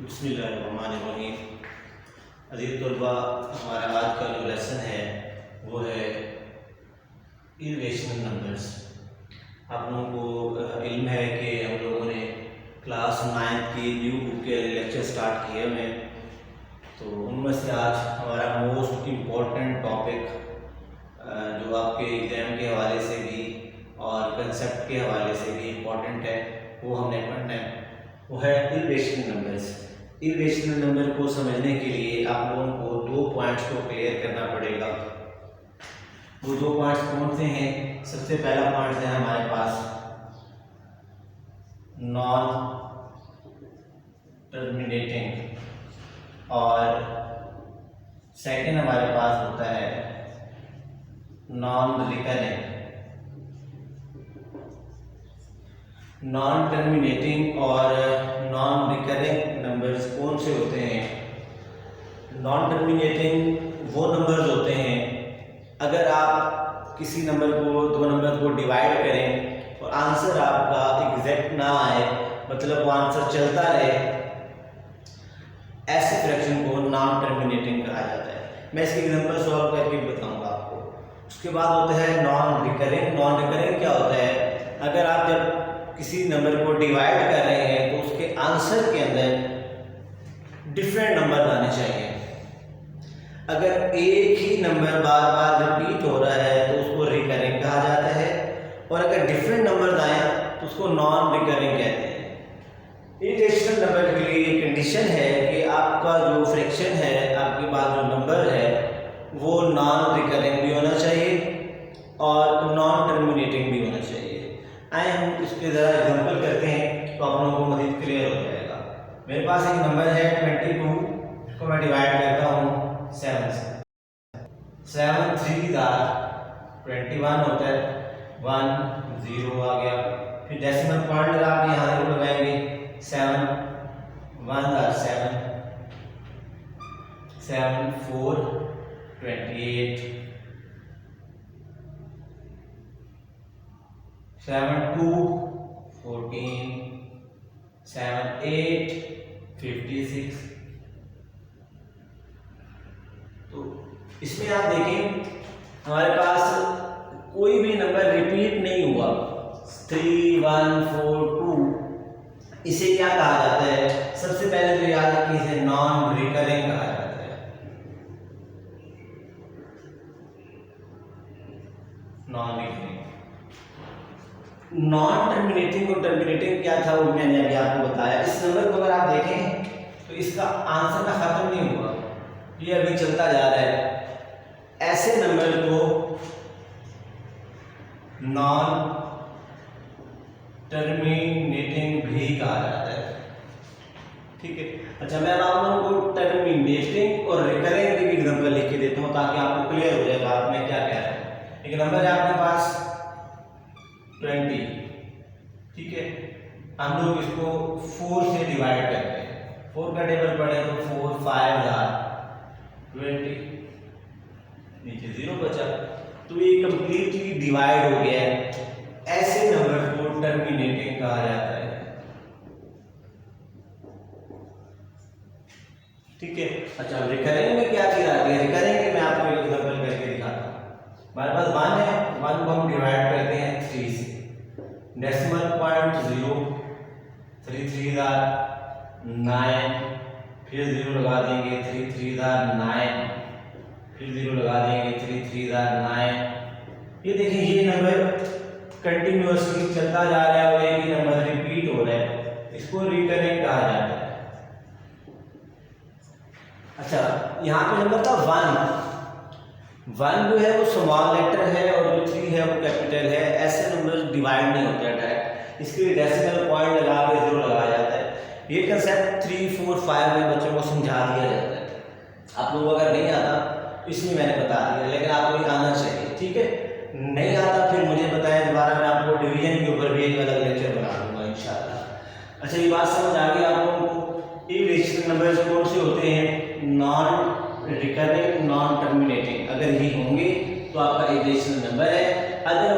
बिस्मिल्लाहिर्रहमानिर्रहीम। अज़ीज़ तलबा, हमारा आज का जो लेसन है वो है इर्रेशनल नंबर्स। आप लोगों को इल्म है कि हम लोगों ने क्लास 9 की न्यू बुक के लेक्चर स्टार्ट किए हुए, तो उनमें से आज हमारा मोस्ट इम्पॉर्टेंट टॉपिक जो आपके एग्ज़ाम के हवाले से भी और कंसेप्ट के हवाले से भी इम्पॉर्टेंट है वो हमने पढ़ना है, वो है इर्रेशनल नंबर्स। इर्रेशनल नंबर को समझने के लिए आप लोगों को 2 पॉइंट्स को क्लियर करना पड़ेगा। वो 2 पॉइंट्स कौन से हैं? सबसे पहला पॉइंट है हमारे पास नॉन टर्मिनेटिंग और सेकंड हमारे पास होता है नॉन रिकरिंग। नॉन टर्मिनेटिंग और नॉन रिकरिंग नंबर्स कौन से होते हैं? नॉन टर्मिनेटिंग वो नंबर्स होते हैं अगर आप किसी नंबर को 2 नंबर को डिवाइड करें और आंसर आपका एग्जैक्ट ना आए, मतलब वो आंसर चलता रहे, ऐसे फ्रैक्शन को नॉन टर्मिनेटिंग कहा जाता है। मैं इसके एग्जांपल सॉल्व करके बताऊंगा आपको। उसके बाद होता है नॉन रिकरिंग। नॉन रिकरिंग क्या होता है? अगर आप जब किसी नंबर को डिवाइड कर रहे हैं तो उसके आंसर के अंदर डिफरेंट नंबर आने चाहिए। अगर एक ही नंबर बार बार रिपीट हो रहा है तो उसको रिकरिंग कहा जाता है, और अगर डिफरेंट नंबर आए तो उसको नॉन रिकरिंग कहते हैं। इर्रेशनल नंबर के लिए ये कंडीशन है कि आपका जो फ्रैक्शन है, आपके पास जो नंबर है वो नॉन रिकरिंग भी होना चाहिए और नॉन टर्मिनेटिंग भी होना चाहिए। आए हम इसके ज़रा एग्जांपल करते हैं तो आप लोगों को मज़ीद क्लियर हो जाएगा। मेरे पास एक नंबर है 22, इसको मैं डिवाइड करता हूँ 7 से। 7 3 21 होता है, 1 0 आ गया। फिर डेसिमल पॉइंट लगा के यहाँ पर लगाएंगे 7 1 7 7 4 28 7 2 14 7 8 56। तो इसमें आप देखें हमारे पास कोई भी नंबर रिपीट नहीं हुआ। 3 1 4 2 इसे क्या कहा जाता है? सबसे पहले तो याद रखिए इसे नॉन रिकरिंग कहा जाता है। Non recurring. नॉन टर्मिनेटिंग और टर्मिनेटिंग क्या था वो मैंने अभी आपको बताया। इस नंबर को अगर आप देखें तो इसका आंसर का खत्म नहीं हुआ, ये अभी चलता जा रहा है। ऐसे नंबर को नॉन टर्मिनेटिंग भी कहा जाता है। ठीक है, अच्छा मैं आप लोगों को टर्मिनेटिंग और रिकरिंग की एग्जांपल लिख के देता हूं ताकि आपको क्लियर हो जाए बात में क्या कह रहा है। एक नंबर है आपके पास 20, ठीक है, हम लोग इसको 4 से डिवाइड करते हैं। 4 का टेबल पढ़े तो 4 5 20, नीचे 0 बचा, तो ये कंप्लीटली डिवाइड हो गया है। ऐसे नंबर को टर्मिनेटिंग कहा जाता है। ठीक है, अच्छा रिकरिंग में क्या चीज आती है? रिकरिंग में मैं आपको एक एग्जांपल करके दिखाता हूं। हमारे पास 1 है, 1 को हम डिवाइड करते हैं 3 से। डेसिमल पॉइंट 0, 3 3 9, फिर 0 लगा देंगे, 3 3 9, फिर 0 लगा देंगे, 3 3 9। ये देखिए ये नंबर कंटिन्यूअसली चलता जा रहा है और एक ही नंबर रिपीट हो रहा है, इसको रिकरिंग कहा जाता है। अच्छा यहाँ पे नंबर था 1 जो है वो स्मॉल लेटर है और जो 3 है वो कैपिटल है। ऐसे नंबर डिवाइड नहीं होते डायरेक्ट, इसके लिए डेसिमल पॉइंट लगा के 0 लगाया जाता है। ये कंसेप्ट 3 4 5 में बच्चों को समझा दिया जाता है। आप लोगों को अगर नहीं आता इसमें मैंने बता दिया, लेकिन आपको ये आना चाहिए। ठीक है, नहीं आता फिर मुझे बताएं दोबारा, मैं आपको डिवीजन के ऊपर भी एक अलग लेक्चर बना दूंगा इंशाल्लाह। अच्छा ये बात समझ आ गई आप लोगों को? इर्रेशनल नंबर्स कौन से होते हैं? Non recurring, non terminating. अगर ये होंगे तो आपका इर्रेशनल नंबर है। अगर